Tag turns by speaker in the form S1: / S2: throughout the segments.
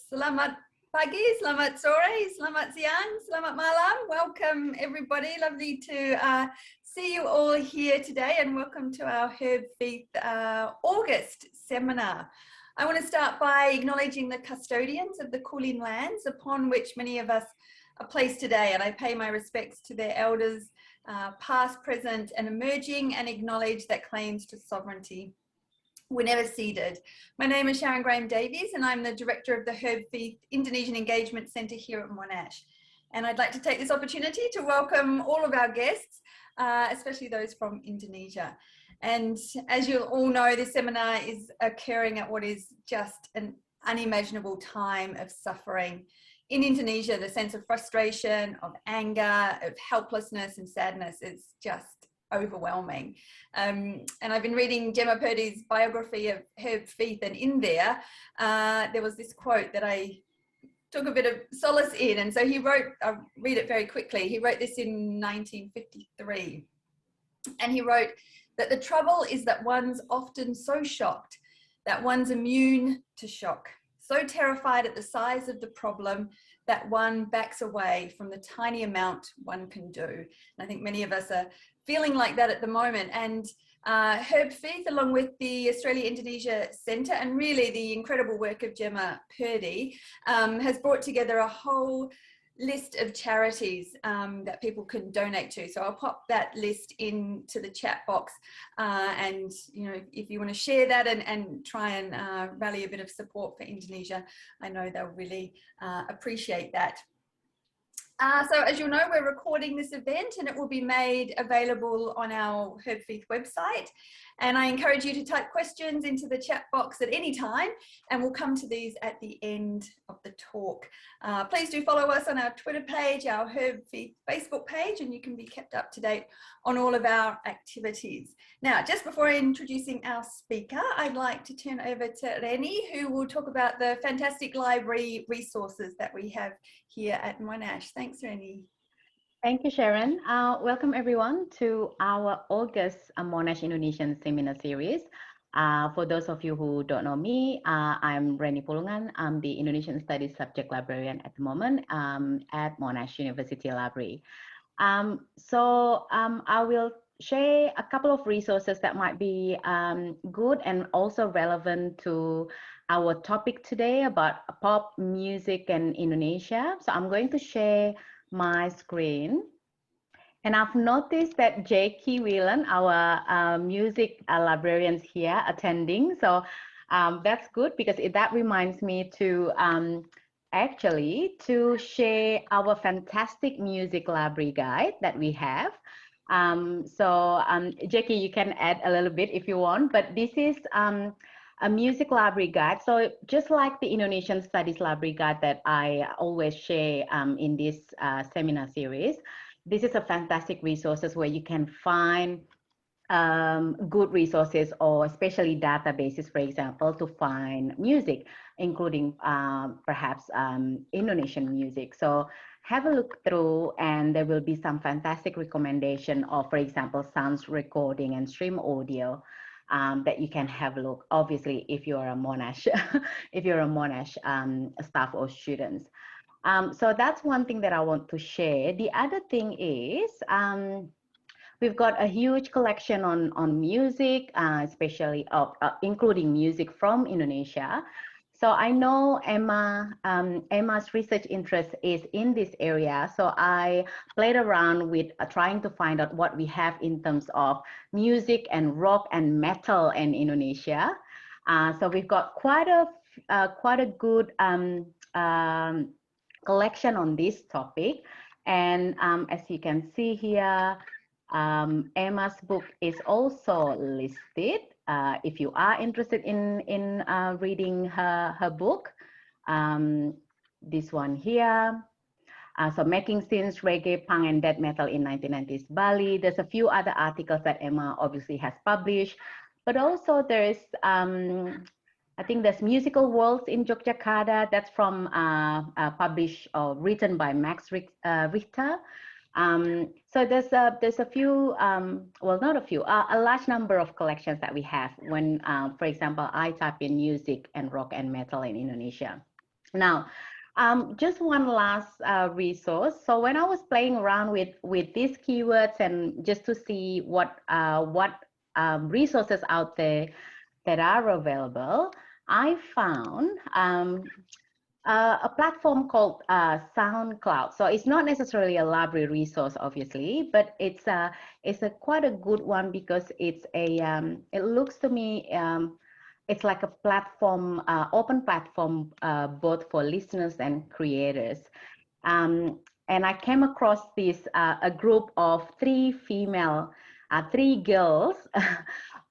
S1: Selamat pagi, selamat sore, selamat siang, selamat malam. Welcome everybody. Lovely to see you all here today, and welcome to our Herb Feast August seminar. I want to start by acknowledging the custodians of the Kulin lands upon which many of us are placed today, and I pay my respects to their elders, past, present and emerging, and acknowledge that claims to sovereignty were never ceded. My name is Sharon Graham Davies, and I'm the director of the Herb Feast Indonesian Engagement Centre here at Monash. And I'd like to take this opportunity to welcome all of our guests, especially those from Indonesia. And as you all know, this seminar is occurring at what is just an unimaginable time of suffering. In Indonesia, the sense of frustration, of anger, of helplessness and sadness is just overwhelming. And I've been reading Gemma Purdy's biography of Herb Feith, and in there was this quote that I took a bit of solace in. And so he wrote, I'll read it very quickly. He wrote this in 1953. And he wrote that the trouble is that one's often so shocked that one's immune to shock, so terrified at the size of the problem that one backs away from the tiny amount one can do. And I think many of us are feeling like that at the moment. And Herb Feith, along with the Australia-Indonesia Centre and really the incredible work of Gemma Purdy, has brought together a whole list of charities that people can donate to. So I'll pop that list into the chat box, and if you want to share that and try and rally a bit of support for Indonesia, I know they'll really appreciate that. So as you'll know, we're recording this event and it will be made available on our Herb Feith website. And I encourage you to type questions into the chat box at any time, and we'll come to these at the end of the talk. Please do follow us on our Twitter page, our Herb Feith Facebook page, and you can be kept up to date on all of our activities. Now, just before introducing our speaker, I'd like to turn over to Reni, who will talk about the fantastic library resources that we have here at Monash. Thanks, Reni.
S2: Thank you, Sharon. Welcome everyone to our August Monash Indonesian seminar series. For those of you who don't know me, I'm Reni Pulungan. I'm the Indonesian Studies subject librarian at the moment at Monash University Library. I will share a couple of resources that might be good and also relevant to our topic today about pop music and Indonesia. So I'm going to share my screen, and I've noticed that Jackie Whelan, our music librarians here attending, so that's good because that reminds me to actually to share our fantastic music library guide that we have. Jackie, you can add a little bit if you want, but this is a music library guide. So just like the Indonesian Studies library guide that I always share in this seminar series, this is a fantastic resources where you can find good resources, or especially databases, for example, to find music, including perhaps Indonesian music. So have a look through, and there will be some fantastic recommendation of, for example, sounds recording and stream audio that you can have a look, obviously, if you're a Monash, if you're a Monash staff or students. So that's one thing that I want to share. The other thing is we've got a huge collection on music, especially including music from Indonesia. So I know Emma's research interest is in this area. So I played around with trying to find out what we have in terms of music and rock and metal in Indonesia. So we've got quite a good collection on this topic. And as you can see here, Emma's book is also listed. If you are interested in reading her book, this one here. So Making Scenes, Reggae, Punk and Death Metal in 1990s Bali. There's a few other articles that Emma obviously has published, but also there's, I think there's Musical Worlds in Yogyakarta. That's from published or written by Max Richter. So there's a few, well, not a few, a large number of collections that we have when, for example, I type in music and rock and metal in Indonesia. Now, just one last resource. So when I was playing around with these keywords and just to see what resources out there that are available, I found a platform called SoundCloud. So it's not necessarily a library resource, obviously, but it's a quite a good one because it's a it looks to me it's like a platform, open platform, both for listeners and creators. And I came across this a group of three girls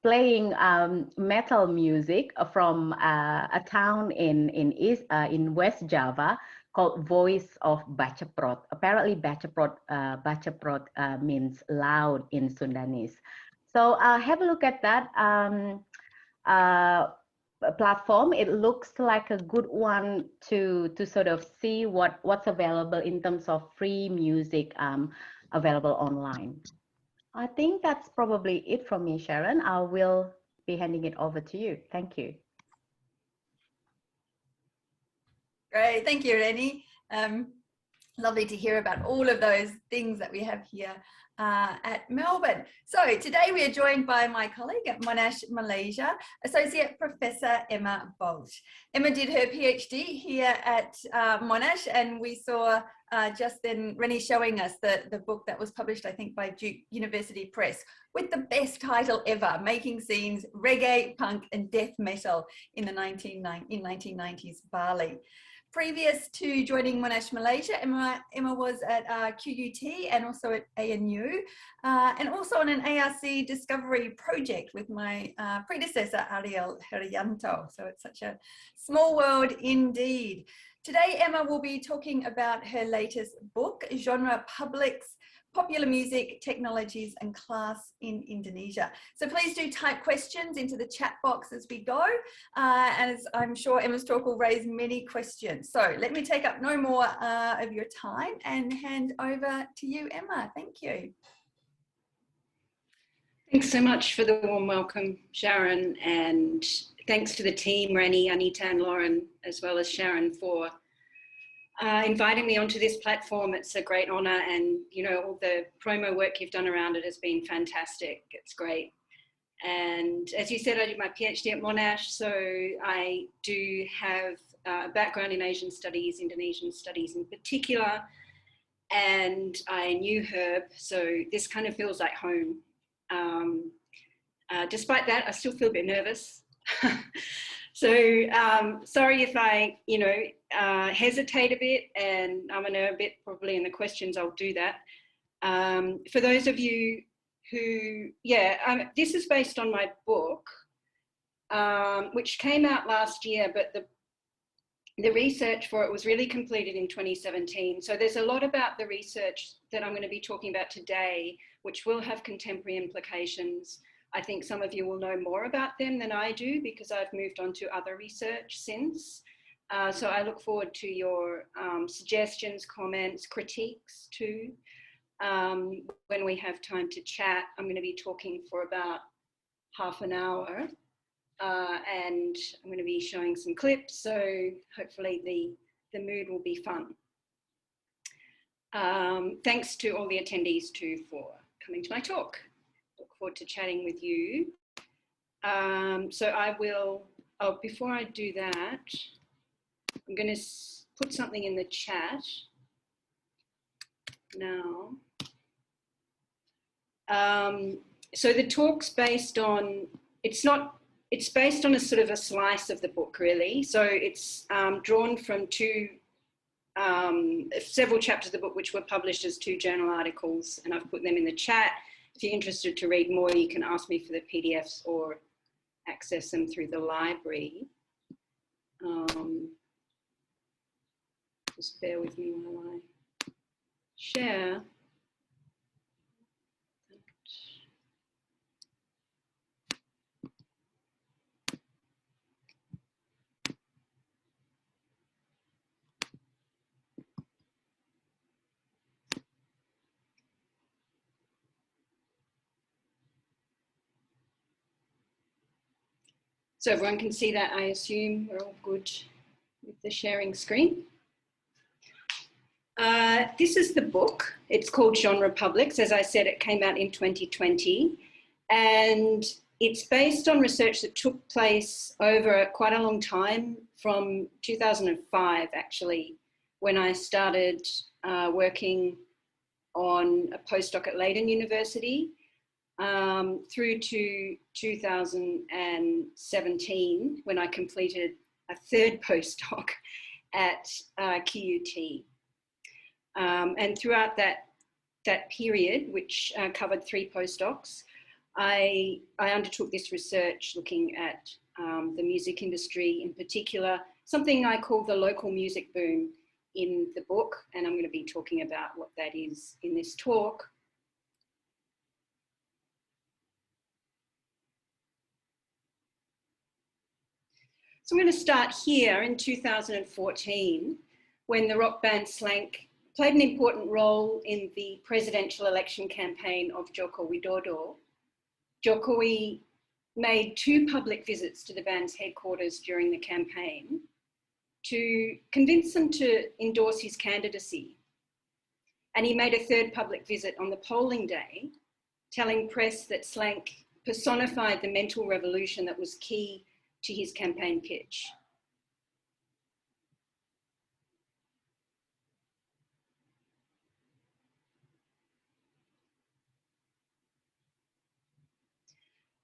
S2: playing metal music from a town in West Java called Voice of Bachaprot. Apparently, Bachaprot means loud in Sundanese. So have a look at that. Uh, Platform. It looks like a good one to sort of see what's available in terms of free music available online. I think that's probably it from me, Sharon. I will be handing it over to you. Thank you.
S1: Great, thank you, Rennie. Lovely to hear about all of those things that we have here at Melbourne. So today we are joined by my colleague at Monash, Malaysia, Associate Professor Emma Bolt. Emma did her PhD here at Monash, and we saw just then Rennie showing us the book that was published, I think, by Duke University Press, with the best title ever, Making Scenes, Reggae, Punk and Death Metal in the 1990s Bali. Previous to joining Monash Malaysia, Emma was at QUT and also at ANU, and also on an ARC discovery project with my predecessor, Ariel Herianto. So it's such a small world indeed. Today, Emma will be talking about her latest book, Genre Publics, Popular Music, Technologies and Class in Indonesia. So please do type questions into the chat box as we go. And as I'm sure Emma's talk will raise many questions. So let me take up no more of your time and hand over to you, Emma. Thank you.
S3: Thanks so much for the warm welcome, Sharon, and thanks to the team, Rennie, Anita and Lauren, as well as Sharon, for inviting me onto this platform. It's a great honor, and you know, all the promo work you've done around it has been fantastic. It's great. And as you said, I did my PhD at Monash, so I do have a background in Asian studies, Indonesian studies in particular, and I knew Herb, so this kind of feels like home. Despite that, I still feel a bit nervous. So sorry if I, hesitate a bit and I'm a bit probably in the questions, I'll do that. For those of you who, this is based on my book, which came out last year, but the research for it was really completed in 2017. So there's a lot about the research that I'm going to be talking about today, which will have contemporary implications. I think some of you will know more about them than I do because I've moved on to other research since. So I look forward to your suggestions, comments, critiques too. When we have time to chat, I'm going to be talking for about half an hour and I'm going to be showing some clips. So hopefully the mood will be fun. Thanks to all the attendees too for coming to my talk. Look forward to chatting with you. So I will, before I do that, I'm going to put something in the chat now. So the talk's based on, it's based on a sort of a slice of the book really. So it's drawn from several chapters of the book which were published as 2 journal articles, and I've put them in the chat. If you're interested to read more, you can ask me for the PDFs or access them through the library. Just bear with me while I share. So everyone can see that, I assume. We're all good with the sharing screen. This is the book. It's called Genre Publics. As I said, it came out in 2020, and it's based on research that took place over quite a long time, from 2005, actually, when I started working on a postdoc at Leiden University, through to 2017, when I completed a third postdoc at QUT. And throughout that period, which covered 3 postdocs, I undertook this research looking at the music industry, in particular, something I call the local music boom in the book, and I'm going to be talking about what that is in this talk. So I'm going to start here in 2014, when the rock band Slank played an important role in the presidential election campaign of Joko Widodo. Jokowi made 2 public visits to the band's headquarters during the campaign to convince them to endorse his candidacy. And he made a 3rd public visit on the polling day, telling press that Slank personified the mental revolution that was key to his campaign pitch.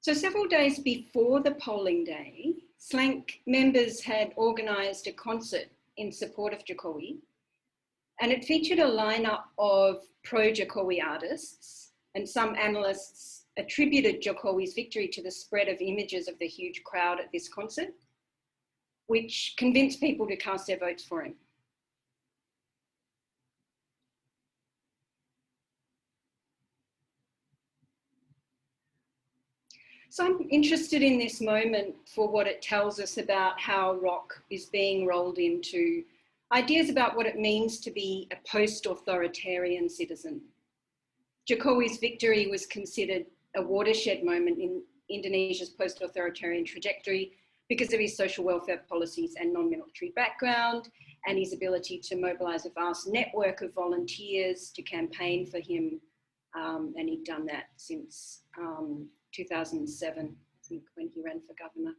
S3: So several days before the polling day, Slank members had organised a concert in support of Jokowi, and it featured a lineup of pro-Jokowi artists, and some analysts attributed Jokowi's victory to the spread of images of the huge crowd at this concert, which convinced people to cast their votes for him. So I'm interested in this moment for what it tells us about how rock is being rolled into ideas about what it means to be a post-authoritarian citizen. Jokowi's victory was considered a watershed moment in Indonesia's post-authoritarian trajectory because of his social welfare policies and non-military background, and his ability to mobilise a vast network of volunteers to campaign for him. And he'd done that since 2007, I think, when he ran for governor.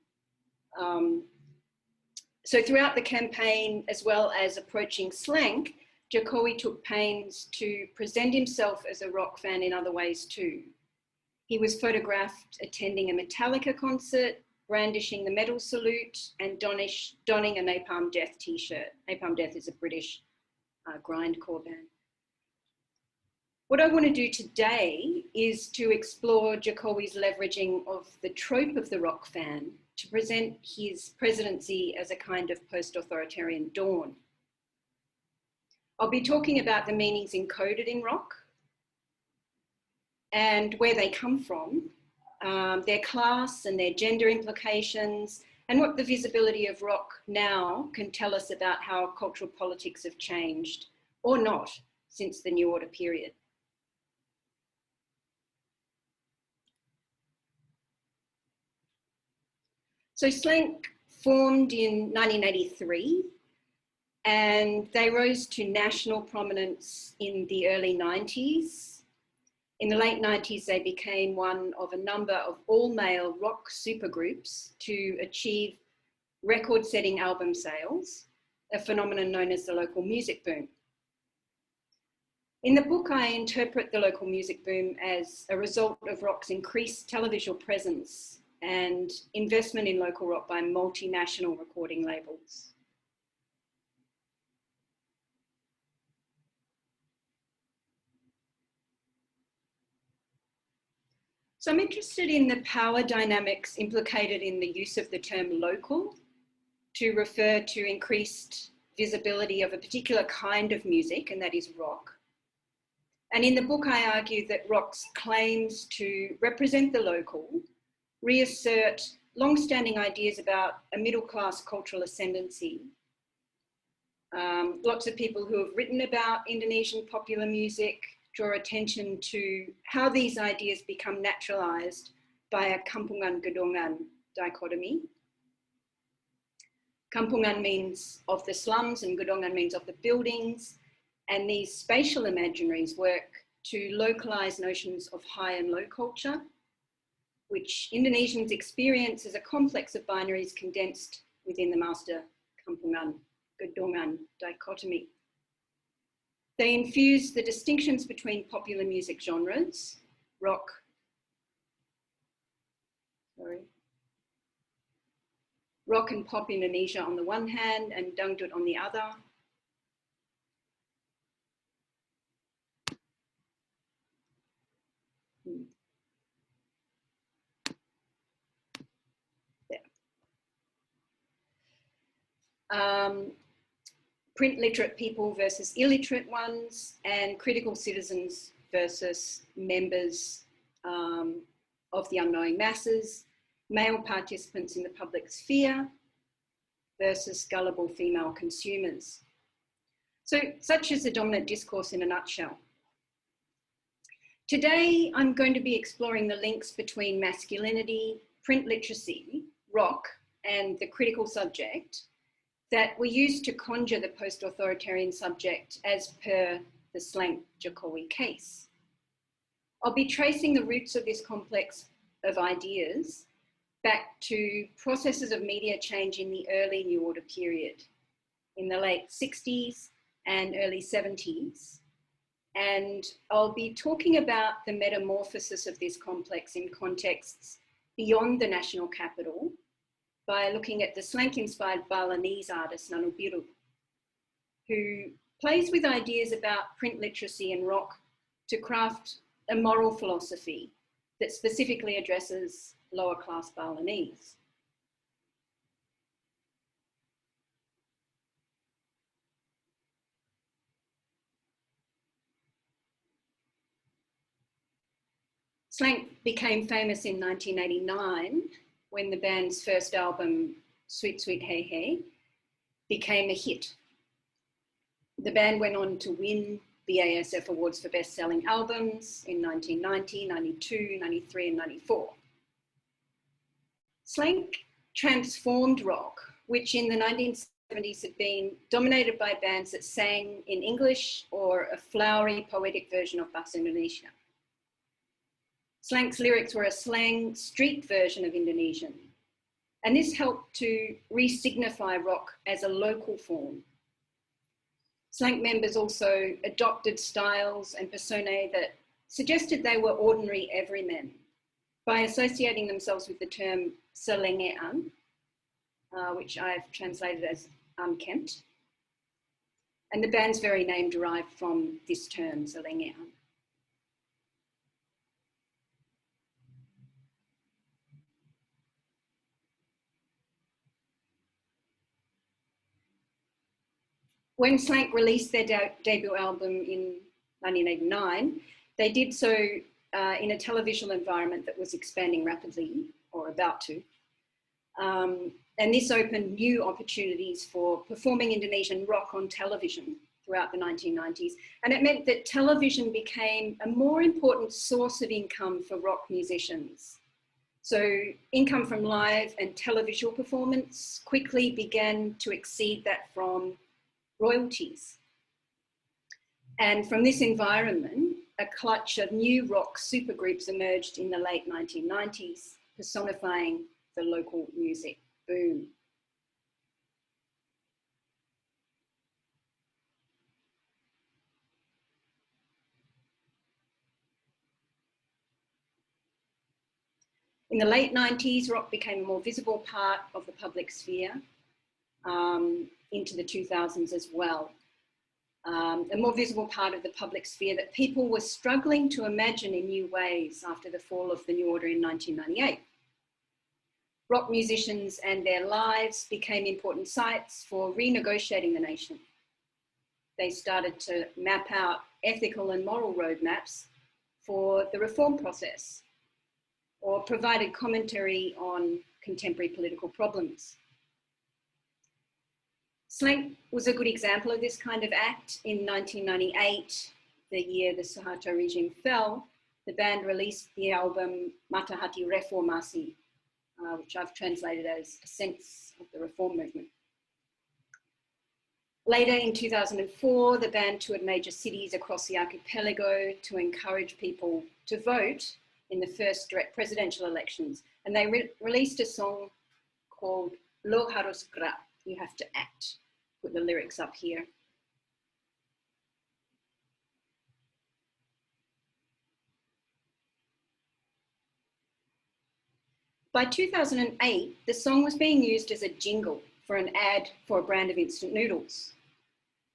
S3: So throughout the campaign, as well as approaching Slank, Jokowi took pains to present himself as a rock fan in other ways too. He was photographed attending a Metallica concert, brandishing the medal salute, and donning a Napalm Death t-shirt. Napalm Death is a British grindcore band. What I want to do today is to explore Jokowi's leveraging of the trope of the rock fan to present his presidency as a kind of post-authoritarian dawn. I'll be talking about the meanings encoded in rock and where they come from, their class and their gender implications, and what the visibility of rock now can tell us about how cultural politics have changed, or not, since the New Order period. So Slank formed in 1983, and they rose to national prominence in the early 90s. In the late 90s, they became one of a number of all-male rock supergroups to achieve record-setting album sales, a phenomenon known as the local music boom. In the book, I interpret the local music boom as a result of rock's increased televisual presence and investment in local rock by multinational recording labels. So I'm interested in the power dynamics implicated in the use of the term local to refer to increased visibility of a particular kind of music, and that is rock. And in the book, I argue that rock's claims to represent the local reassert long-standing ideas about a middle-class cultural ascendancy. Lots of people who have written about Indonesian popular music draw attention to how these ideas become naturalized by a kampungan gedongan dichotomy. Kampungan means of the slums and Gedongan means of the buildings. And these spatial imaginaries work to localize notions of high and low culture, which Indonesians experience as a complex of binaries condensed within the master Kampungan, Gedongan dichotomy. They infuse the distinctions between popular music genres, rock, rock and pop Indonesia on the one hand and dangdut on the other. Print literate people versus illiterate ones, and critical citizens versus members of the unknowing masses, male participants in the public sphere versus gullible female consumers. So such is the dominant discourse in a nutshell. Today, I'm going to be exploring the links between masculinity, print literacy, rock, and the critical subject that we use to conjure the post-authoritarian subject as per the Slank Jokowi case. I'll be tracing the roots of this complex of ideas back to processes of media change in the early New Order period, in the late 60s and early 70s. And I'll be talking about the metamorphosis of this complex in contexts beyond the national capital by looking at the Slank-inspired Balinese artist Nanu Biru, who plays with ideas about print literacy and rock to craft a moral philosophy that specifically addresses lower class Balinese. Slank became famous in 1989 when the band's first album, Sweet Sweet Hey Hey, became a hit. The band went on to win BASF awards for best-selling albums in 1990, 92, 93, and 94. Slank transformed rock, which in the 1970s had been dominated by bands that sang in English or a flowery poetic version of Bahasa Indonesia. Slank's lyrics were a slang street version of Indonesian, and this helped to re-signify rock as a local form. Slank members also adopted styles and personae that suggested they were ordinary everymen by associating themselves with the term selengean, which I've translated as unkempt. And the band's very name derived from this term, selengean. When Slank released their debut album in 1989, they did so in a television environment that was expanding rapidly, or about to. And this opened new opportunities for performing Indonesian rock on television throughout the 1990s. And it meant that television became a more important source of income for rock musicians. So income from live and televisual performance quickly began to exceed that from royalties. And from this environment, a clutch of new rock supergroups emerged in the late 1990s, personifying the local music boom. In the late 90s, rock became a more visible part of the public sphere, into the 2000s as well. A more visible part of the public sphere that people were struggling to imagine in new ways after the fall of the New Order in 1998. Rock musicians and their lives became important sites for renegotiating the nation. They started to map out ethical and moral roadmaps for the reform process, or provided commentary on contemporary political problems. Slank was a good example of this kind of act. In 1998, the year the Suharto regime fell, the band released the album Mata Hati Reformasi, which I've translated as A Sense of the Reform Movement. Later in 2004, the band toured major cities across the archipelago to encourage people to vote in the first direct presidential elections. And they released a song called Lo Harus Gerak, You Have to Act. Put the lyrics up here. By 2008, the song was being used as a jingle for an ad for a brand of instant noodles.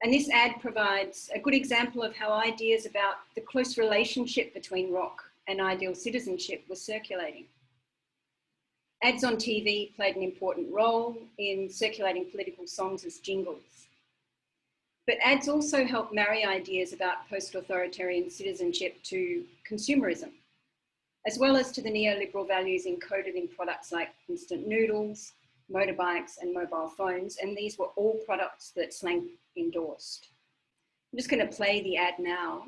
S3: And this ad provides a good example of how ideas about the close relationship between rock and ideal citizenship were circulating. Ads on TV played an important role in circulating political songs as jingles. But ads also helped marry ideas about post-authoritarian citizenship to consumerism, as well as to the neoliberal values encoded in products like instant noodles, motorbikes, and mobile phones. And these were all products that Slank endorsed. I'm just going to play the ad now.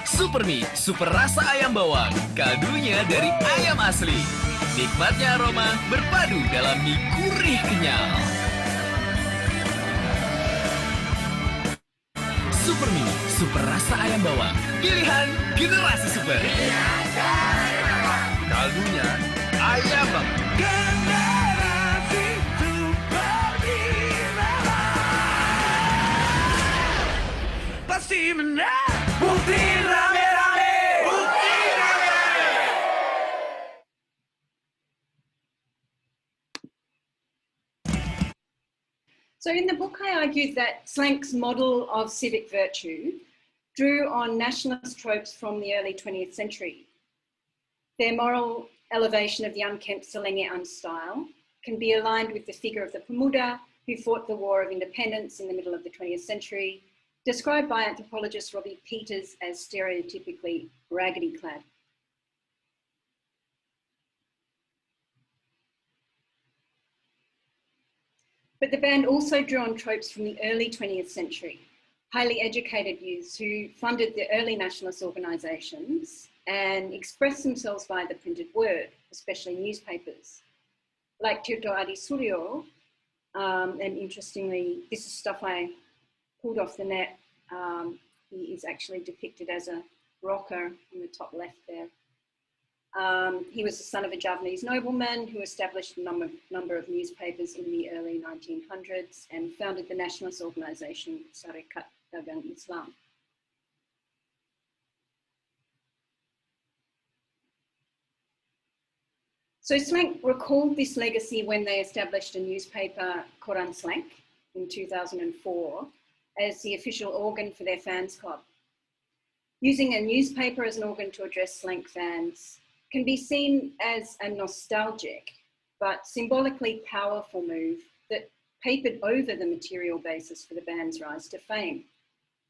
S4: Super mie, super rasa ayam bawang, kaldunya dari ayam asli. Nikmatnya aroma berpadu dalam mie gurih kenyal. Super mie, super rasa ayam bawang, pilihan generasi super. Kaldunya ayam bawang. Generasi super pasti menang. Bukti rame-rame. Bukti rame-rame.
S3: So in the book, I argued that Slank's model of civic virtue drew on nationalist tropes from the early 20th century. Their moral elevation of the unkempt Selengean style can be aligned with the figure of the Pemuda who fought the War of Independence in the middle of the 20th century, described by anthropologist Robbie Peters as stereotypically raggedy clad. But the band also drew on tropes from the early 20th century, highly educated youths who funded the early nationalist organisations and expressed themselves via the printed word, especially newspapers. Like Tirto Adi Suryo, and interestingly, this is stuff I pulled off the net. He is actually depicted as a rocker in the top left there. He was the son of a Javanese nobleman who established a number of newspapers in the early 1900s and founded the nationalist organisation Sarekat Dagang Islam. So Slank recalled this legacy when they established a newspaper, Koran Slank, in 2004 as the official organ for their fans club. Using a newspaper as an organ to address Slank fans can be seen as a nostalgic but symbolically powerful move that papered over the material basis for the band's rise to fame,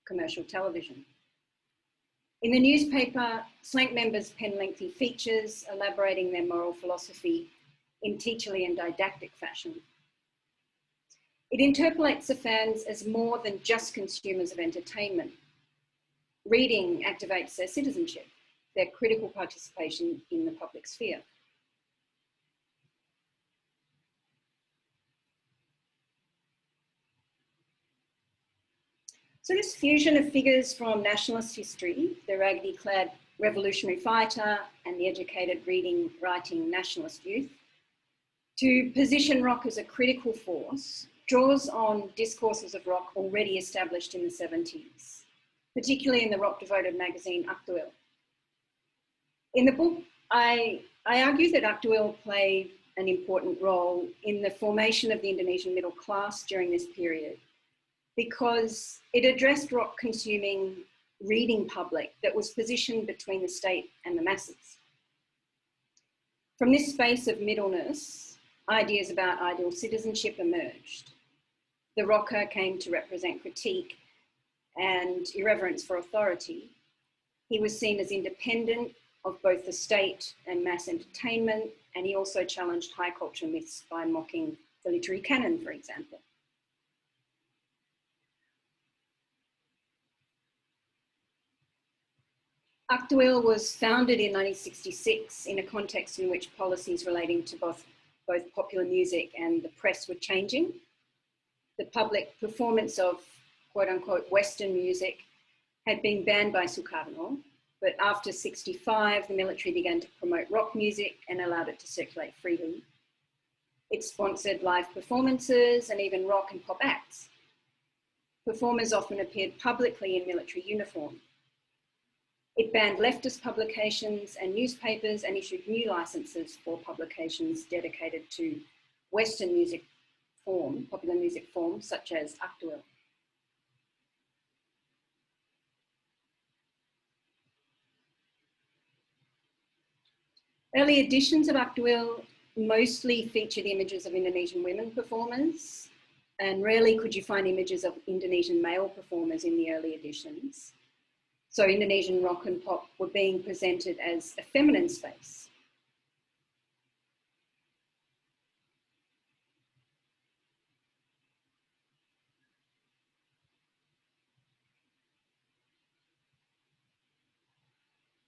S3: commercial television. In the newspaper, Slank members pen lengthy features elaborating their moral philosophy in teacherly and didactic fashion. It interpolates the fans as more than just consumers of entertainment. Reading activates their citizenship, their critical participation in the public sphere. So this fusion of figures from nationalist history, the raggedy-clad revolutionary fighter and the educated reading, writing nationalist youth, to position rock as a critical force, draws on discourses of rock already established in the 70s, particularly in the rock-devoted magazine Aktuel. In the book, I argue that Aktuel played an important role in the formation of the Indonesian middle class during this period, because it addressed rock-consuming reading public that was positioned between the state and the masses. From this space of middleness, ideas about ideal citizenship emerged. The rocker came to represent critique and irreverence for authority. He was seen as independent of both the state and mass entertainment, and he also challenged high culture myths by mocking the literary canon, for example. Aktueel was founded in 1966 in a context in which policies relating to both popular music and the press were changing. The public performance of quote unquote Western music had been banned by Sukarno, but after 65, the military began to promote rock music and allowed it to circulate freely. It sponsored live performances and even rock and pop acts. Performers often appeared publicly in military uniform. It banned leftist publications and newspapers and issued new licenses for publications dedicated to Western music form, popular music forms such as Aktueel. Early editions of Aktueel mostly featured images of Indonesian women performers, and rarely could you find images of Indonesian male performers in the early editions. So Indonesian rock and pop were being presented as a feminine space.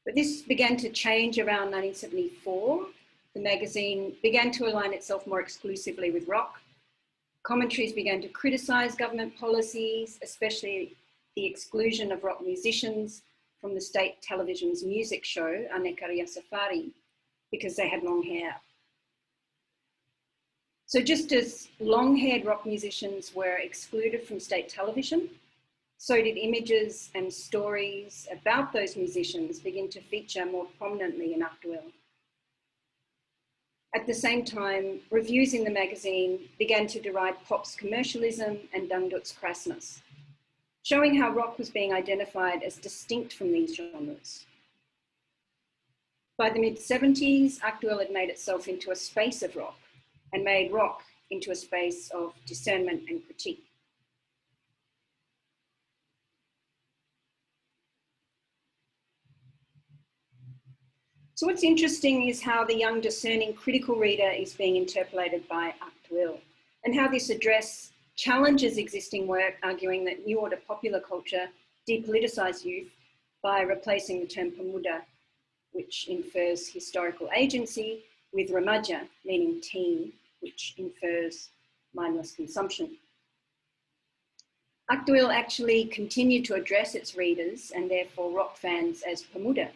S3: But this began to change around 1974. The magazine began to align itself more exclusively with rock. Commentaries began to criticize government policies, especially the exclusion of rock musicians from the state television's music show, Anekarya Safari, because they had long hair. So just as long-haired rock musicians were excluded from state television, so did images and stories about those musicians begin to feature more prominently in Aktueel. At the same time, reviews in the magazine began to deride pop's commercialism and dangdut's crassness, showing how rock was being identified as distinct from these genres. By the mid-70s, Aktueel had made itself into a space of rock and made rock into a space of discernment and critique. So what's interesting is how the young discerning critical reader is being interpolated by Aktueel, and how this address challenges existing work, arguing that new order popular culture depoliticized youth by replacing the term pemuda, which infers historical agency, with remaja, meaning teen, which infers mindless consumption. Aktueel actually continued to address its readers, and therefore rock fans, as pemuda.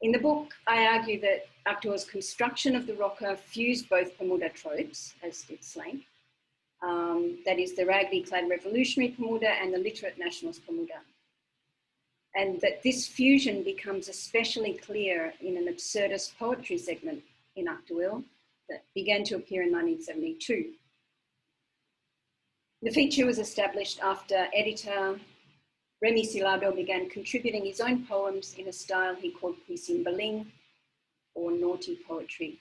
S3: In the book, I argue that Aktueel's construction of the rocker fused both pemuda tropes, as did Slank, that is the raggedy-clad revolutionary pemuda and the literate nationalist pemuda. And that this fusion becomes especially clear in an absurdist poetry segment in Aktueel that began to appear in 1972. The feature was established after editor Remy Silado began contributing his own poems in a style he called puisi beling, or naughty poetry.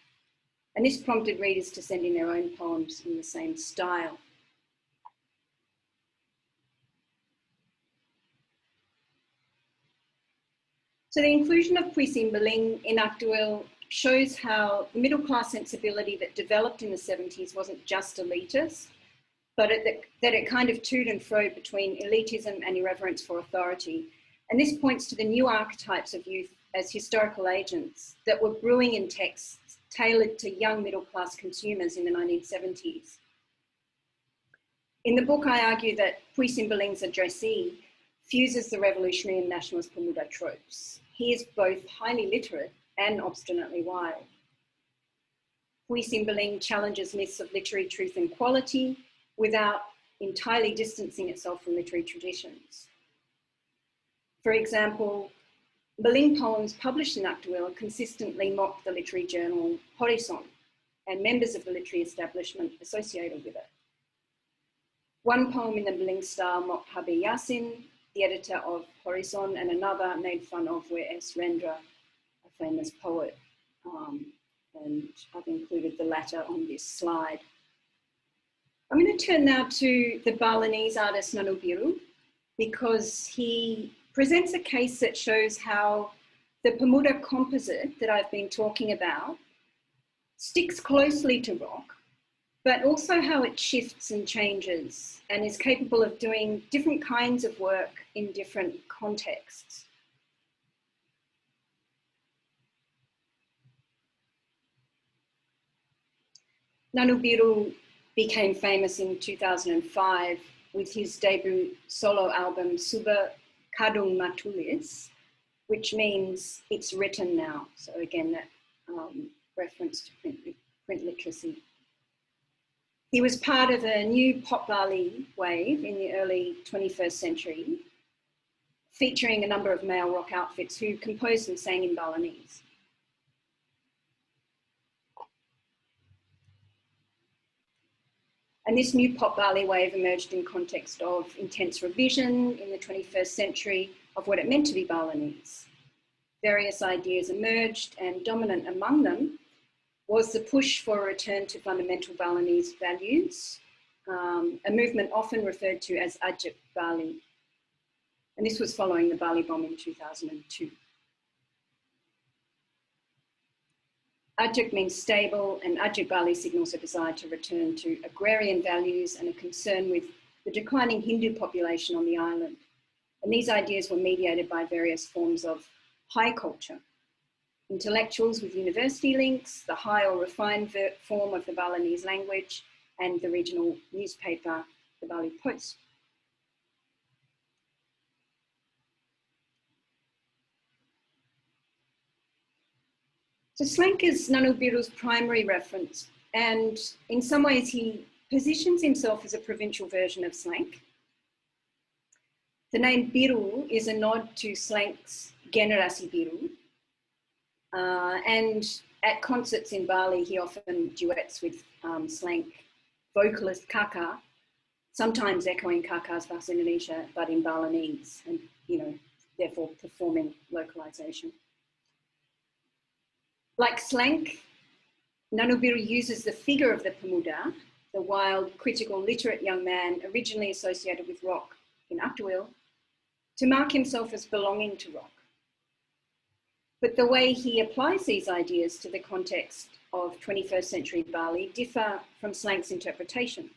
S3: And this prompted readers to send in their own poems in the same style. So the inclusion of puisi beling in Aktueel shows how the middle class sensibility that developed in the 70s wasn't just elitist, but that it kind of toed and froed between elitism and irreverence for authority. And this points to the new archetypes of youth as historical agents that were brewing in texts tailored to young middle-class consumers in the 1970s. In the book, I argue that Puisi Beling's addressee fuses the revolutionary and nationalist pemuda tropes. He is both highly literate and obstinately wild. Puisi Beling challenges myths of literary truth and quality without entirely distancing itself from literary traditions. For example, Beling poems published in Aktueel consistently mock the literary journal Horizon and members of the literary establishment associated with it. One poem in the Beling style mocked Habib Yassin, the editor of Horizon, and another made fun of W.S. Rendra, a famous poet. and I've included the latter on this slide. I'm going to turn now to the Balinese artist Nanu Biru, because he presents a case that shows how the Pemuda composite that I've been talking about sticks closely to rock, but also how it shifts and changes and is capable of doing different kinds of work in different contexts. Nanu Biru became famous in 2005 with his debut solo album Suba Kadung Matulis, which means it's written now. So again, that reference to print literacy. He was part of a new pop Bali wave in the early 21st century, featuring a number of male rock outfits who composed and sang in Balinese. And this new pop Bali wave emerged in context of intense revision in the 21st century of what it meant to be Balinese. Various ideas emerged, and dominant among them was the push for a return to fundamental Balinese values, a movement often referred to as Ajak Bali. And this was following the Bali bomb in 2002. Ajak means stable, and Ajak Bali signals a desire to return to agrarian values and a concern with the declining Hindu population on the island. And these ideas were mediated by various forms of high culture. Intellectuals with university links, the high or refined form of the Balinese language, and the regional newspaper, the Bali Post. So slank is Nanu Biru's primary reference, and in some ways he positions himself as a provincial version of slank. The name Biru is a nod to slank's Generasi Biru, and at concerts in Bali he often duets with slank vocalist Kaka, sometimes echoing Kaka's Bahasa Indonesia, but in Balinese, and therefore performing localization. Like slank, Nanu Biru uses the figure of the Pemuda, the wild, critical, literate young man originally associated with rock in Aktuil, to mark himself as belonging to rock. But the way he applies these ideas to the context of 21st century Bali differ from slank's interpretation.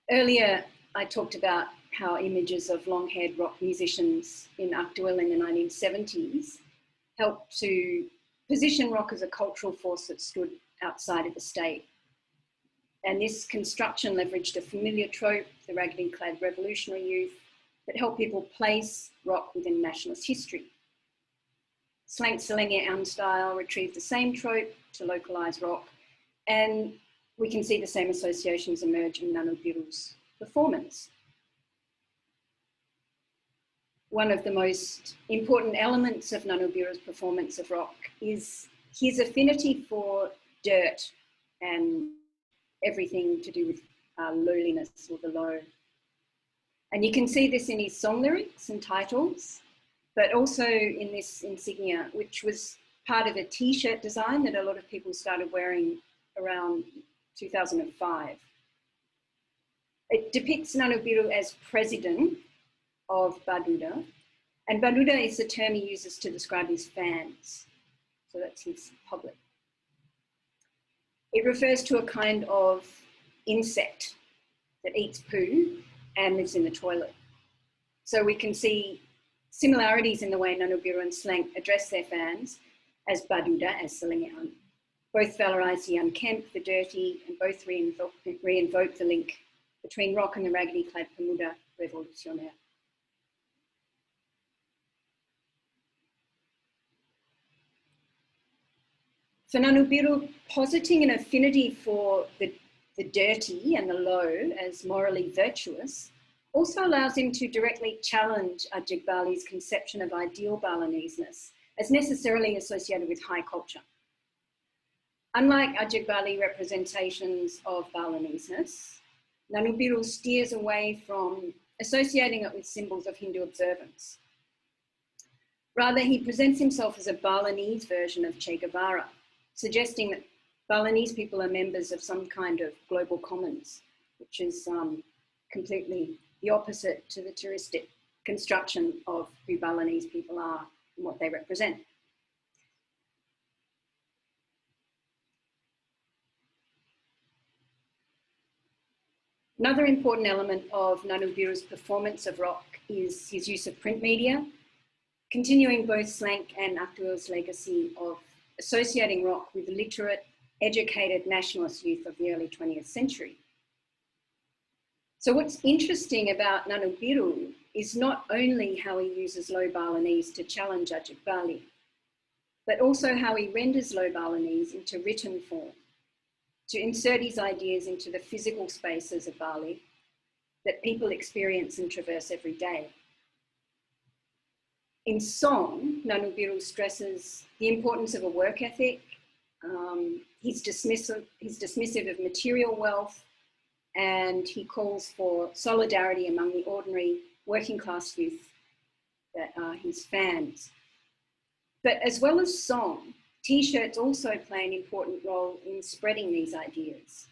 S3: Earlier, I talked about how images of long-haired rock musicians in Aktuil in the 1970s helped to position rock as a cultural force that stood outside of the state. And this construction leveraged a familiar trope, the raggedy-clad revolutionary youth, that helped people place rock within nationalist history. Slank's Selenge style retrieved the same trope to localise rock, and we can see the same associations emerge in Nanu Biru's performance. One of the most important elements of Nanu Biru's performance of rock is his affinity for dirt and everything to do with lowliness or the low. And you can see this in his song lyrics and titles, but also in this insignia, which was part of a t-shirt design that a lot of people started wearing around 2005. It depicts Nanu Biru as president of Baduda, and Baduda is the term he uses to describe his fans. So that's his public. It refers to a kind of insect that eats poo and lives in the toilet. So we can see similarities in the way Nanu Biru and Slank address their fans as Baduda, as Selengean. Both valorise the unkempt, the dirty, and both reinvoke the link between rock and the raggedy-clad Pemuda revolutionaire. For Nanu Biru, positing an affinity for the dirty and the low as morally virtuous also allows him to directly challenge Ajak Bali's conception of ideal Balinese-ness as necessarily associated with high culture. Unlike Ajak Bali representations of Balinese-ness, Nanu Biru steers away from associating it with symbols of Hindu observance. Rather, he presents himself as a Balinese version of Che Guevara, suggesting that Balinese people are members of some kind of global commons, which is completely the opposite to the touristic construction of who Balinese people are and what they represent. Another important element of Nanu Biru's performance of rock is his use of print media, continuing both Slank and Aktuel's legacy of associating rock with literate, educated nationalist youth of the early 20th century. So what's interesting about Nanu Biru is not only how he uses Low Balinese to challenge Ajak Bali, but also how he renders Low Balinese into written form, to insert his ideas into the physical spaces of Bali that people experience and traverse every day. In song, Nanu Biru stresses the importance of a work ethic. He's dismissive of material wealth, and he calls for solidarity among the ordinary working class youth that are his fans. But as well as song, T-shirts also play an important role in spreading these ideas.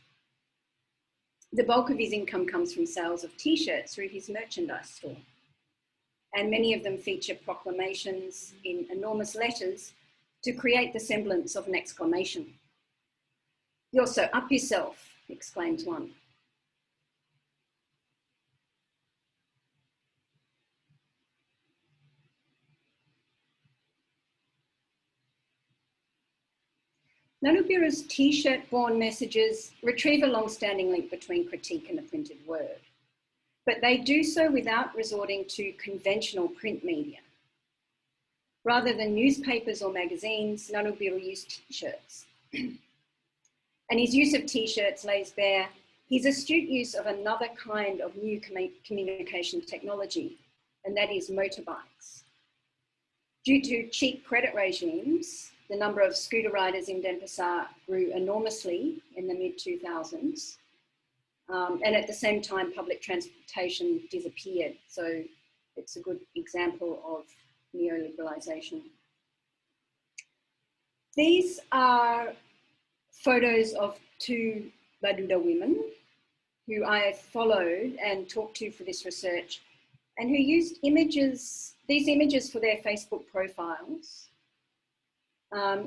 S3: The bulk of his income comes from sales of T-shirts through his merchandise store. And many of them feature proclamations in enormous letters to create the semblance of an exclamation. "You're so up yourself," exclaims one. Nanu Biru's T-shirt-born messages retrieve a long-standing link between critique and the printed word, but they do so without resorting to conventional print media. Rather than newspapers or magazines, Nanu Biru used T-shirts. And his use of T-shirts lays bare his astute use of another kind of new communication technology, and that is motorbikes. Due to cheap credit regimes, the number of scooter riders in Denpasar grew enormously in the mid-2000s. And at the same time, public transportation disappeared. So it's a good example of neoliberalisation. These are photos of two Baduda women who I have followed and talked to for this research, and who used these images for their Facebook profiles.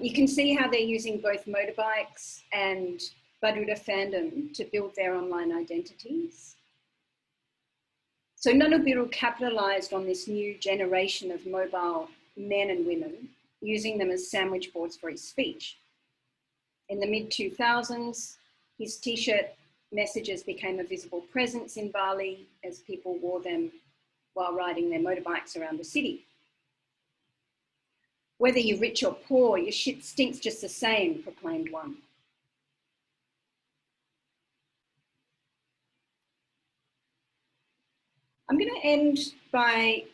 S3: You can see how they're using both motorbikes and Baduda fandom to build their online identities. So Nanu Biru capitalised on this new generation of mobile men and women, using them as sandwich boards for his speech. In the mid-2000s, his T-shirt messages became a visible presence in Bali as people wore them while riding their motorbikes around the city. "Whether you're rich or poor, your shit stinks just the same," proclaimed one. I'm going to end by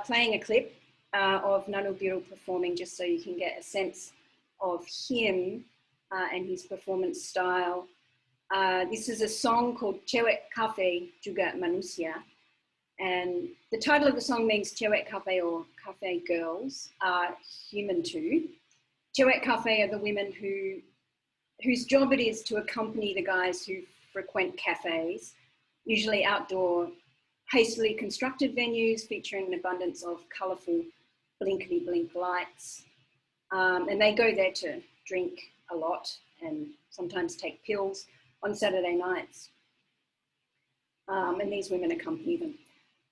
S3: playing a clip of Nanu Biru performing, just so you can get a sense of him and his performance style. This is a song called Cewek Cafe Juga Manusia, and the title of the song means Cewek Cafe, or cafe girls, are human too. Cewek Cafe are the women whose job it is to accompany the guys who frequent cafes, usually outdoor, hastily constructed venues featuring an abundance of colourful blinkety-blink lights. And they go there to drink a lot and sometimes take pills on Saturday nights. And these women accompany them.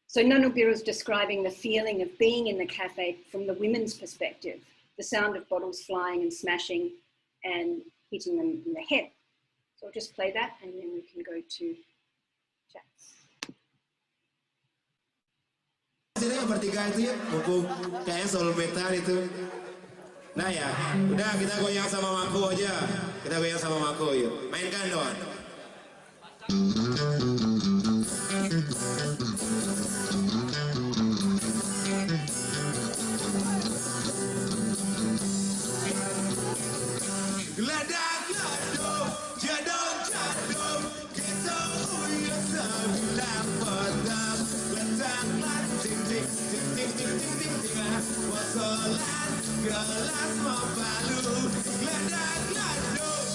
S3: So Nanu Biru is describing the feeling of being in the cafe from the women's perspective, the sound of bottles flying and smashing and hitting them in the head. So I'll just play that and then we can go to chats.
S5: Sini bertiga itu ya, mumpung kayaknya selalu metal itu. Nah ya, udah kita goyang sama Mako aja. Kita goyang sama Mako yuk. Mainkan doang. Geladak jadong, jadong jadong, kita uyus botolan gelas membalu geladak-geladuk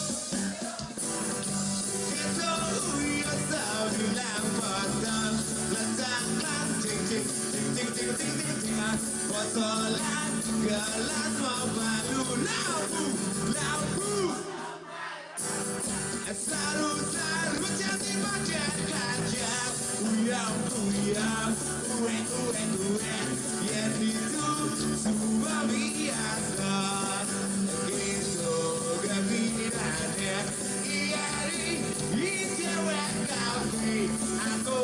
S5: itu uyut sebilang botol letakkan ting ting ting ting ting ting ting botolan gelas membalu lampu lampu saru-saru jadi bagian kaca uyang-uyang uwe-uwe-uwe yang itu semua biasa gitu gembiranya iari cewek kafe aku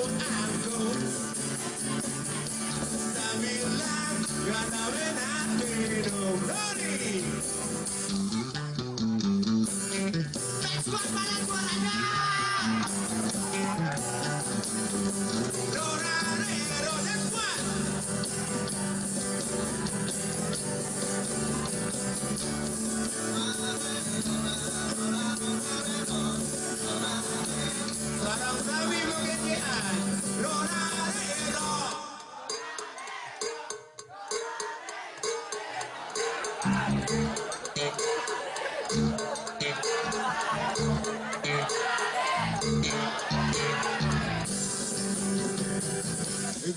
S5: sambilan gana benar minum Roni Squad pada suaranya Rona Rero dan Squad Sarang sawi mengejian Rona Rero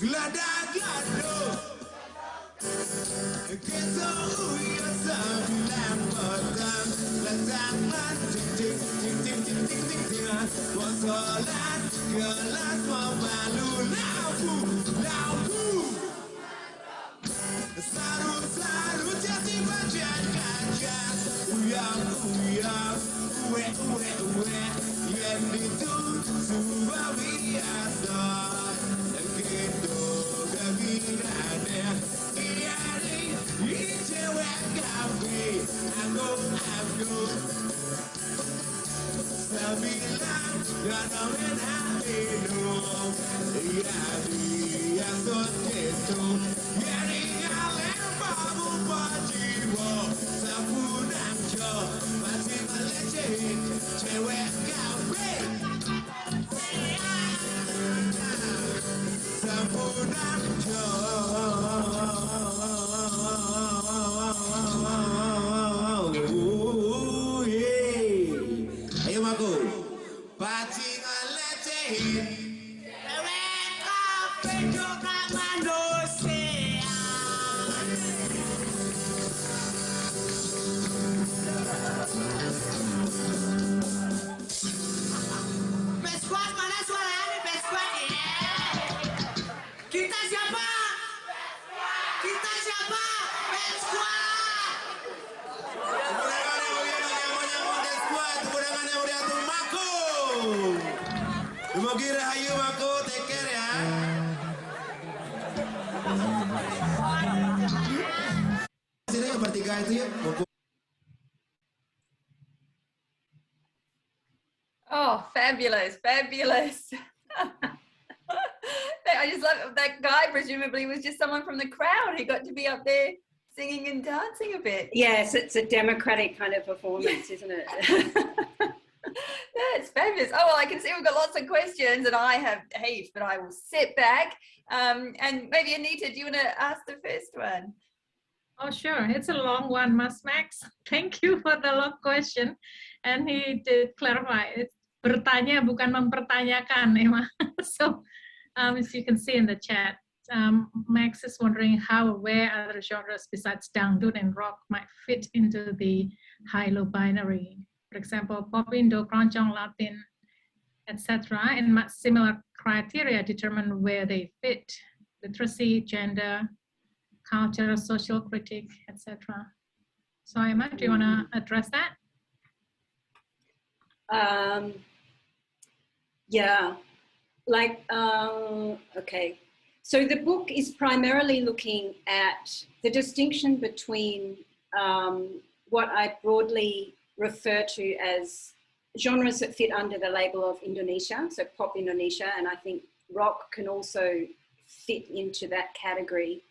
S5: Geladak-geladuk kita uyut sembilan botol letakkan ting ting ting ting ting ting ting ting botolan gelas membalu lampu lampu saru-saru jadi bagian kaca uyang-uyang uwe-uwe-uwe yang itu semua biasa gitu gembiranya iari cewek kafe aku sembilan gana benar minum iari yang itu iari babu bajiwo sapunan jo masih melecehin cewek kafe sapunan jo ayo maku bajingan lecehin cewek kafe juga manusia Pesquad mana suaranya Pesquad ya kita siapa Pesquad Semoga rahayu aku take care ya. Sini yang bertiga itu ya.
S1: Oh, fabulous, fabulous. I just love that guy. Presumably was just someone from the crowd who got to be up there singing and dancing a bit.
S3: Yes, it's a democratic kind of performance, isn't it?
S1: That's fabulous. Oh, well, I can see we've got lots of questions and I have heaps, but I will sit back. And maybe Anita, do you want to ask the first one?
S6: Oh, sure. It's a long one, Mas Max. Thank you for the long question. And he did clarify. It's bertanya bukan mempertanyakan, Emma. So, as you can see in the chat, Max is wondering how where other genres besides dangdut and rock might fit into the high-low binary. For example, pop, Indo, keroncong, Latin, etc. And much similar criteria determine where they fit: literacy, gender, culture, social critique, etc. So Emma, do you want to address that?
S3: Yeah, like, okay. So the book is primarily looking at the distinction between what I broadly refer to as genres that fit under the label of Indonesia, so pop Indonesia, and I think rock can also fit into that category,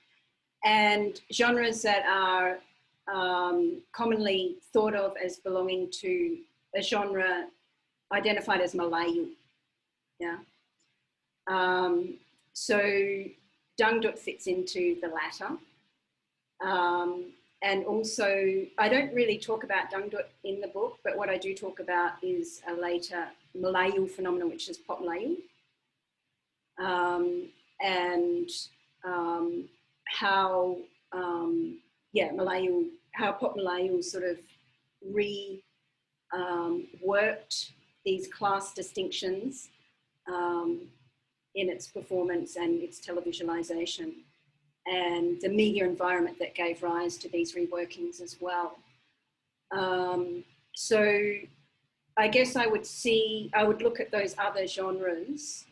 S3: and genres that are commonly thought of as belonging to a genre identified as Melayu. Yeah. So dangdut fits into the latter. And then pop, Indo, keroncong, Latin, etc. fits into the And also, I don't really talk about dangdut in the book, but what I do talk about is a later Melayu phenomenon, which is pop Melayu. And how, Melayu, how pop Melayu sort of worked these class distinctions in its performance and its televisualization, and the media environment that gave rise to these reworkings as well. So I guess I would look at those other genres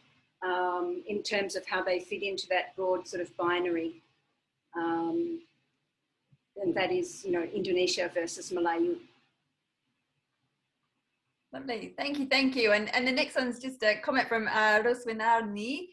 S3: in terms of how they fit into that broad sort of binary. And that is, you know, Indonesia versus Melayu.
S1: Lovely, thank you. And the next one's just a comment from Roswinarni,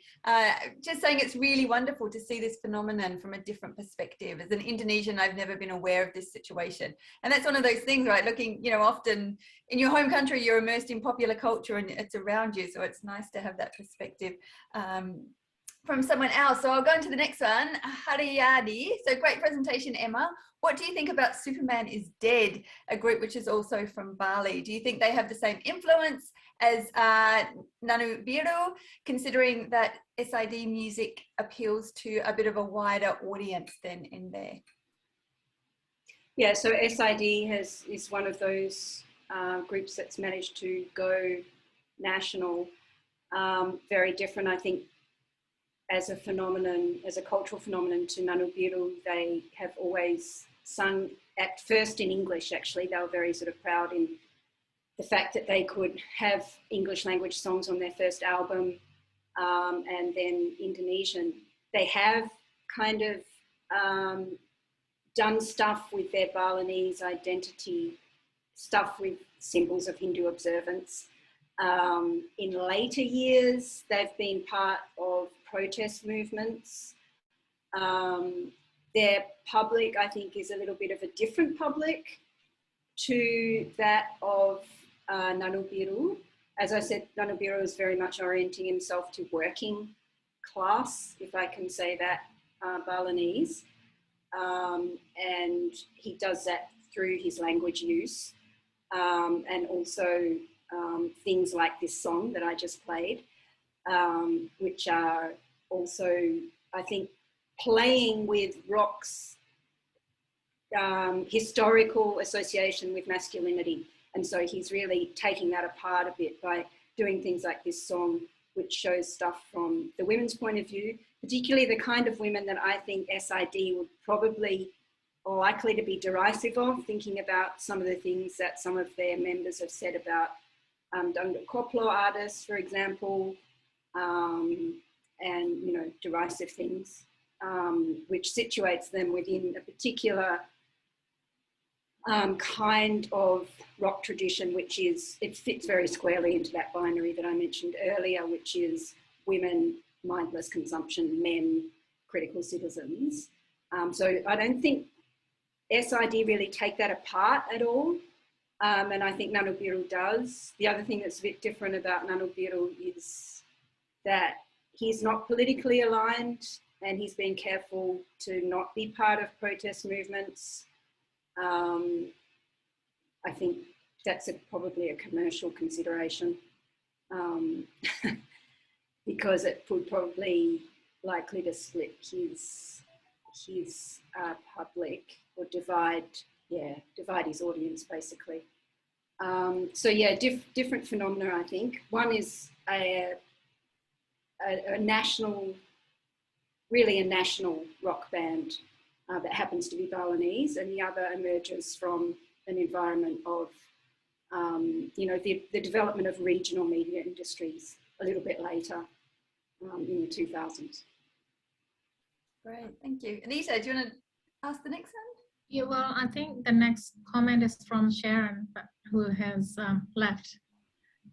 S1: just saying it's really wonderful to see this phenomenon from a different perspective. As an Indonesian, I've never been aware of this situation. And that's one of those things, right? Looking, you know, often in your home country, you're immersed in popular culture and it's around you. So it's nice to have that perspective from someone else. So I'll go into the next one, Haryadi. So great presentation, Emma. What do you think about Superman is Dead, a group which is also from Bali? Do you think they have the same influence as Nanu Biru, considering that SID music appeals to a bit of a wider audience than in there?
S3: Yeah, so SID is one of those groups that's managed to go national. Very different, I think, as a phenomenon, as a cultural phenomenon to Nanu Biru. They have always sung at first in English, actually. They were very sort of proud in the fact that they could have English language songs on their first album, and then Indonesian. They have kind of done stuff with their Balinese identity, stuff with symbols of Hindu observance. In later years, they've been part of protest movements. Their public, I think, is a little bit of a different public to that of Nanu Biru. As I said, Nanu Biru is very much orienting himself to working class, if I can say that, Balinese. And he does that through his language use, and also things like this song that I just played, which are also, I think, playing with rock's historical association with masculinity. And so he's really taking that apart a bit by doing things like this song, which shows stuff from the women's point of view, particularly the kind of women that I think SID would probably or likely to be derisive of, thinking about some of the things that some of their members have said about dangdut koplo artists, for example, and, you know, derisive things, which situates them within a particular kind of rock tradition, which is, it fits very squarely into that binary that I mentioned earlier, which is women, mindless consumption, men, critical citizens. So I don't think SID really take that apart at all. And I think Nanu Biru does. The other thing that's a bit different about Nanu Biru is that he's not politically aligned and he's been careful to not be part of protest movements. I think that's probably a commercial consideration, because it would probably likely to split his public, or divide his audience, basically. So yeah, different phenomena, I think. One is a national, really a national rock band that happens to be Balinese, and the other emerges from an environment of, you know, the development of regional media industries a little bit later, in the 2000s.
S1: Great, thank you. Anita, do you want to ask the next one?
S6: Yeah, well, I think the next comment is from Sharon, who has left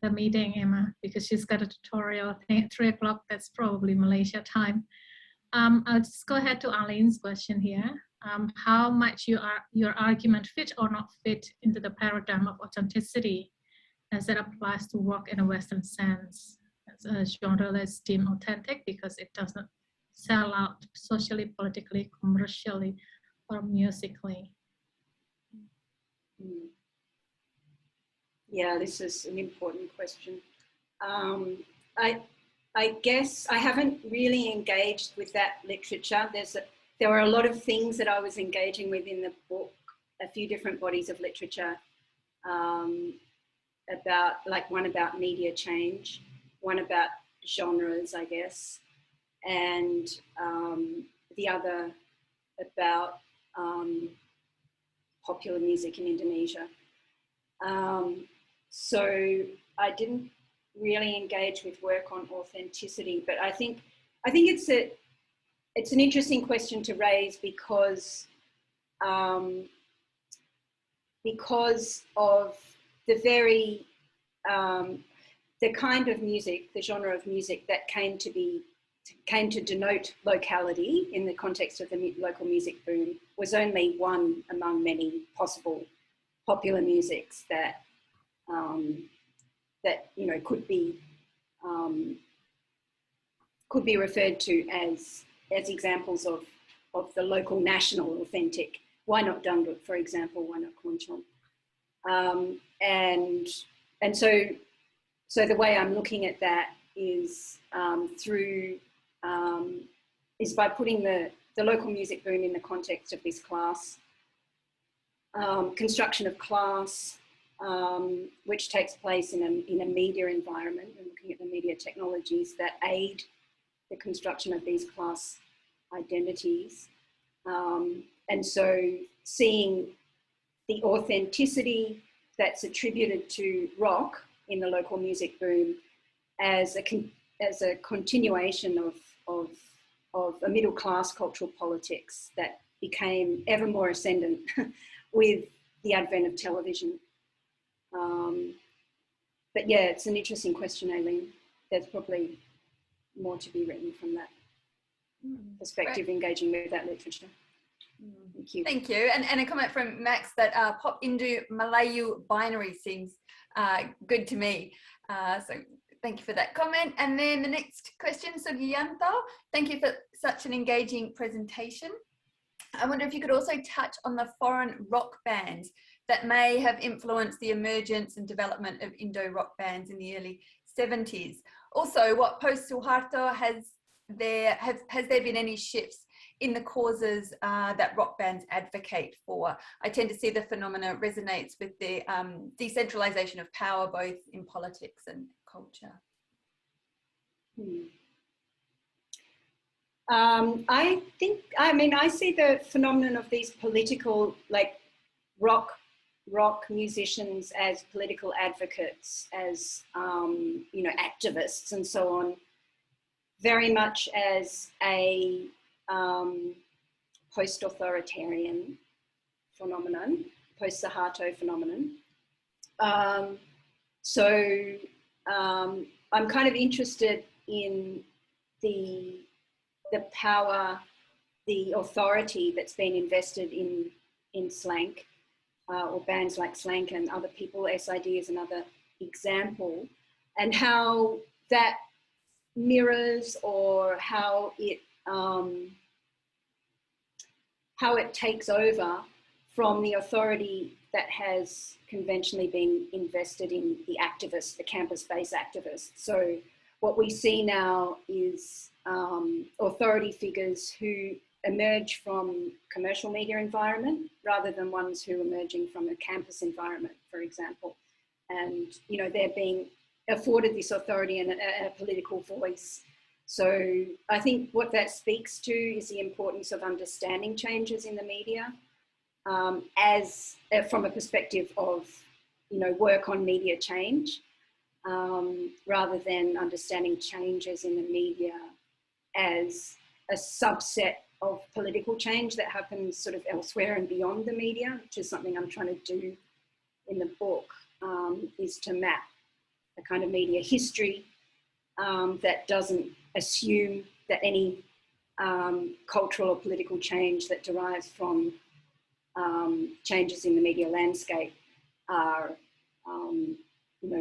S6: the meeting, Emma, because she's got a tutorial. I think at 3 o'clock, that's probably Malaysia time. I'll just go ahead to Arlene's question here. How much your argument fit or not fit into the paradigm of authenticity as it applies to rock in a Western sense? As a genre that's deemed authentic because it doesn't sell out socially, politically, commercially, or musically?
S3: Yeah, this is an important question. I guess I haven't really engaged with that literature. There were a lot of things that I was engaging with in the book, a few different bodies of literature, about, like, one about media change, one about genres, I guess, and the other about popular music in Indonesia. So I didn't really engage with work on authenticity, but I think it's an interesting question to raise because of the very the kind of music, the genre of music that came to denote locality in the context of the local music boom was only one among many possible popular musics that could be referred to as examples of the local national authentic. Why not Dangdut, for example? Why not Keroncong? And so the way I'm looking at that is is by putting the local music boom in the context of this class, construction of class, which takes place in a media environment, and looking at the media technologies that aid the construction of these class identities. And so seeing the authenticity that's attributed to rock in the local music boom as a continuation of a middle class cultural politics that became ever more ascendant with the advent of television. But yeah, it's an interesting question, Aileen. There's probably more to be written from that perspective,
S1: Great.
S3: engaging with that literature. Thank you.
S1: Thank you. And a comment from Max that Pop Indo Malayu binary seems good to me. So thank you for that comment. And then the next question, Sugiyanto, thank you for such an engaging presentation. I wonder if you could also touch on the foreign rock bands that may have influenced the emergence and development of Indo rock bands in the early 70s. Also, what post-Suharto has there been any shifts in the causes that rock bands advocate for? I tend to see the phenomena resonates with the decentralization of power, both in politics and culture.
S3: I see the phenomenon of these political, like, rock musicians as political advocates, as activists and so on, very much as a post-authoritarian phenomenon, post-Suharto phenomenon. So I'm kind of interested in the power, the authority that's been invested in Slank, or bands like Slank and other people. SID is another example, and how that mirrors, or how it takes over from the authority that has conventionally been invested in the activists, the campus-based activists. So what we see now is authority figures who emerge from commercial media environment rather than ones who are emerging from a campus environment, for example. And, they're being afforded this authority and a political voice. So I think what that speaks to is the importance of understanding changes in the media as from a perspective of, work on media change, rather than understanding changes in the media as a subset of political change that happens sort of elsewhere and beyond the media, which is something I'm trying to do in the book, is to map a kind of media history that doesn't assume that any cultural or political change that derives from changes in the media landscape are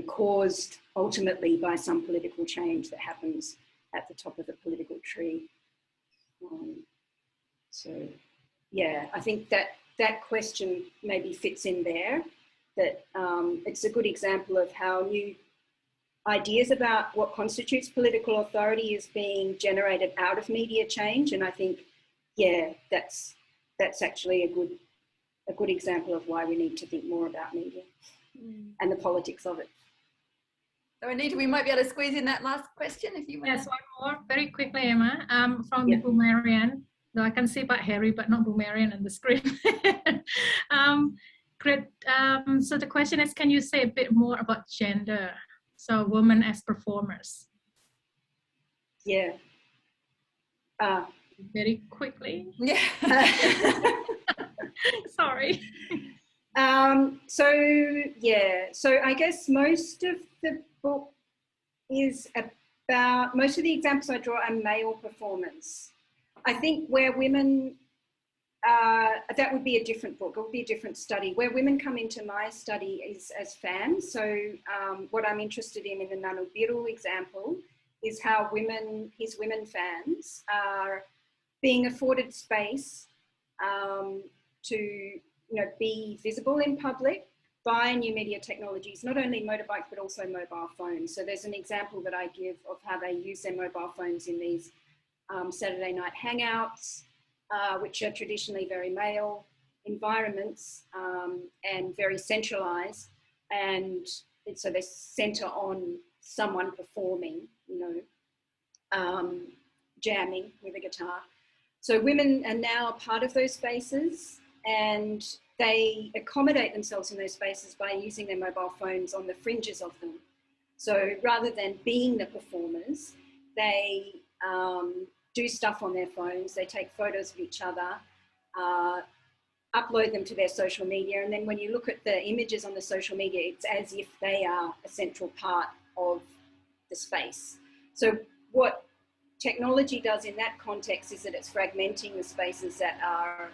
S3: caused ultimately by some political change that happens at the top of the political tree. So yeah, I think that question maybe fits in there, that it's a good example of how new ideas about what constitutes political authority is being generated out of media change. And I think, yeah, that's actually a good example of why we need to think more about media and the politics of it.
S1: So Anita, we might be able to squeeze in that last question if you want.
S6: Yes, one more very quickly, Emma, from the Boomerian. Though I can see Pak Harry, but not Boomerian on the screen. Great. So the question is, can you say a bit more about gender? So women as performers.
S3: Yeah.
S6: Very quickly.
S1: Yeah.
S6: Sorry.
S3: So I guess most of the book is about, most of the examples I draw are male performers. I think where women, that would be a different book, it would be a different study. Where women come into my study is as fans. So what I'm interested in the Nanu Biru example is how his women fans are being afforded space to be visible in public by new media technologies, not only motorbikes, but also mobile phones. So there's an example that I give of how they use their mobile phones in these Saturday night hangouts, which are traditionally very male environments and very centralized. And so they center on someone performing, jamming with a guitar. So women are now a part of those spaces, and they accommodate themselves in those spaces by using their mobile phones on the fringes of them. So rather than being the performers, they do stuff on their phones, they take photos of each other, upload them to their social media, and then when you look at the images on the social media, it's as if they are a central part of the space. So what technology does in that context is that it's fragmenting the spaces that are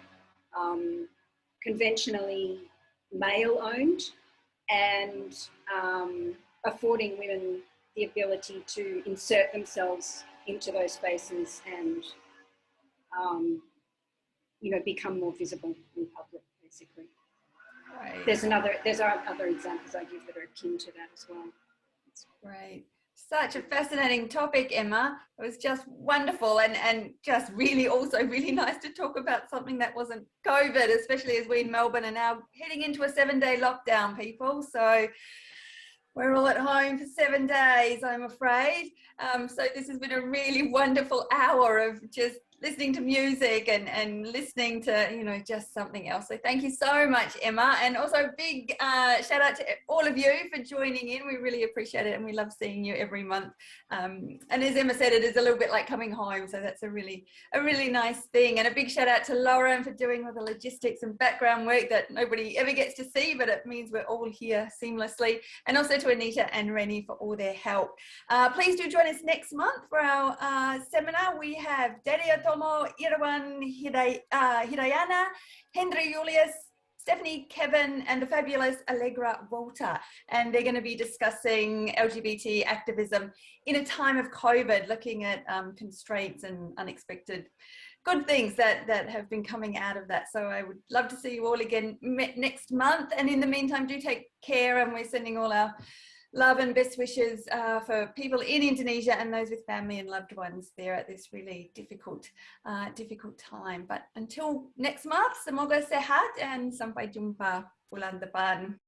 S3: conventionally male-owned and affording women the ability to insert themselves into those spaces and, become more visible in public, basically.
S1: Right.
S3: There's other examples I give that are akin to that as well.
S1: Right. Such a fascinating topic, Emma. It was just wonderful and just really also really nice to talk about something that wasn't COVID, especially as we in Melbourne are now heading into a 7-day lockdown, people. So we're all at home for 7 days, I'm afraid. So this has been a really wonderful hour of just listening to music and listening to, just something else. So thank you so much, Emma. And also a big shout out to all of you for joining in. We really appreciate it and we love seeing you every month. And as Emma said, it is a little bit like coming home. So that's a really nice thing. And a big shout out to Lauren for doing all the logistics and background work that nobody ever gets to see, but it means we're all here seamlessly. And also to Anita and Rennie for all their help. Please do join us next month for our seminar. We have Daria Tomo, Irawan Hirayana, Henry Julius, Stephanie Kevin, and the fabulous Allegra Walter. And they're going to be discussing LGBT activism in a time of COVID, looking at constraints and unexpected good things that have been coming out of that. So I would love to see you all again next month. And in the meantime, do take care, and we're sending all our love and best wishes for people in Indonesia and those with family and loved ones there at this really difficult time. But until next month, semoga sehat and sampai jumpa bulan depan.